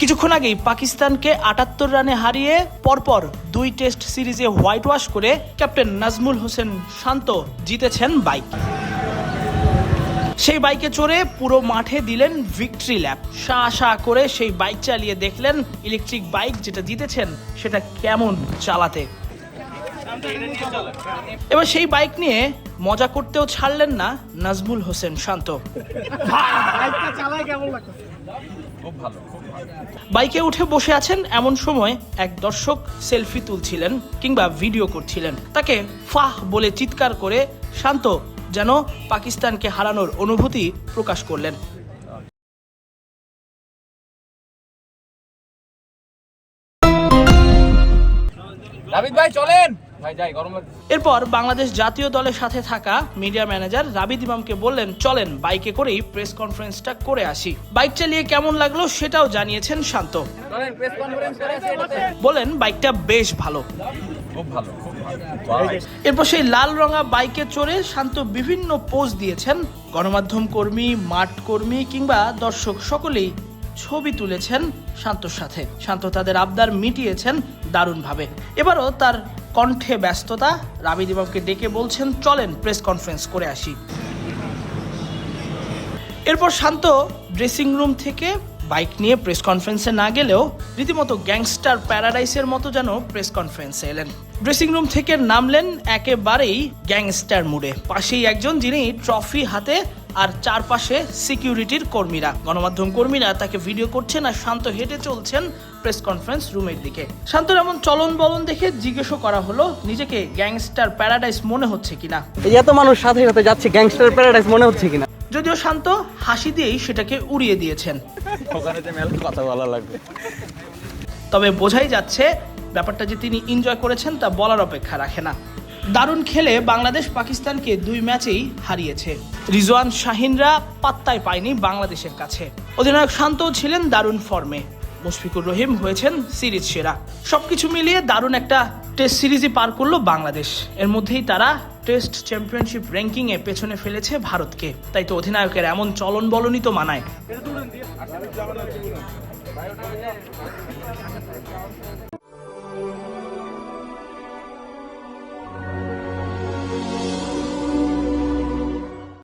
কিছুক্ষণ আগেই পাকিস্তানকে ৭৮ রানে হারিয়ে পরপর ২ টেস্ট সিরিজে হোয়াইট ওয়াশ করে ক্যাপ্টেন নাজমুল হোসেন শান্ত জিতেছেন বাইক। সেই বাইকে চড়ে পুরো মাঠে দিলেন ভিক্টরি ল্যাপ। শা করে সেই বাইক চালিয়ে দেখলেন ইলেকট্রিক বাইক যেটা জিতেছেন সেটা কেমন চালাতে। এবার সেই বাইক নিয়ে মজা করতেও ছাড়লেন না নাজমুল হোসেন শান্ত। বাইকে উঠে বসে আছেন এমন সময় এক দর্শক সেলফি তুলছিলেন কিংবা ভিডিও করছিলেন। তাকে ফাহ বলে চিৎকার করে শান্ত যেন পাকিস্তানকে হারানোর অনুভূতি প্রকাশ করলেন। এরপর বাংলাদেশ জাতীয় দলের সাথে থাকা মিডিয়া ম্যানেজার রাবিদ ইমামকে বললেন, চলেন বাইকে করেই প্রেস কনফারেন্সটা করে আসি। বাইক চালিয়ে কেমন লাগলো সেটাও জানিয়েছেন শান্ত। বলেন বাইকটা বেশ ভালো। এরপর সেই লাল রঙা বাইকে চড়ে শান্ত বিভিন্ন পোজ দিয়েছেন। গণমাধ্যম কর্মী, মাঠ কর্মী কিংবা দর্শক সকলেই ছবি তুলেছেন শান্তর সাথে। শান্ত তাদের আবদার মিটিয়েছেন দারুণভাবে। এবারও তার কণ্ঠে ব্যস্ততা। রাবিদ ইমামকে ডেকে বলছেন, চলেন প্রেস কনফারেন্স করে আসি। এরপর শান্ত ড্রেসিং রুম থেকে বাইক নিয়ে প্রেস কনফারেন্সে না গেলেও রীতিমতো গ্যাংস্টার প্যারাডাইসের মতো যেন প্রেস কনফারেন্সে এলেন। ড্রেসিং রুম থেকে নামলেন একেবারেই গ্যাংস্টার মুডে। পাশেই একজন যিনি ট্রফি হাতে, আর চারপাশে সিকিউরিটির কর্মীরা, গণমাধ্যম কর্মীরা তাকে ভিডিও করছেন আর শান্ত হেঁটে চলছেন প্রেস কনফারেন্স রুমের দিকে। শান্তর এমন চলন বলন দেখে জিজ্ঞেসও করা হলো নিজেকে গ্যাংস্টার প্যারাডাইস মনে হচ্ছে কিনা। এত মানুষ সাথে সাথে যাচ্ছে, গ্যাংস্টার প্যারাডাইস মনে হচ্ছে কিনা। যদিও শান্ত হাসি দিয়েই সেটাকে উড়িয়ে দিয়েছেন। কথা বলা লাগবে। তবে বোঝাই যাচ্ছে ব্যাপারটা যে তিনি এনজয় করেছেন তা বলার অপেক্ষা রাখে না। দারুণ খেলে বাংলাদেশ পাকিস্তানকে 2 ম্যাচেই হারিয়েছে। রিজওয়ান শাহিনরা পাত্তাই পায়নি বাংলাদেশের কাছে। অধিনায়ক শান্তও ছিলেন দারুণ ফর্মে। মুশফিকুর রহিম হয়েছেন সিরিজ সেরা। সবকিছু মিলিয়ে দারুণ একটা টেস্ট সিরিজই পার করলো বাংলাদেশ। এর মধ্যেই তারা টেস্ট চ্যাম্পিয়নশিপ র্যাঙ্কিংয়ে পেছনে ফেলেছে ভারতকে। তাই তো অধিনায়কের এমন চলন বলনই তো মানায়।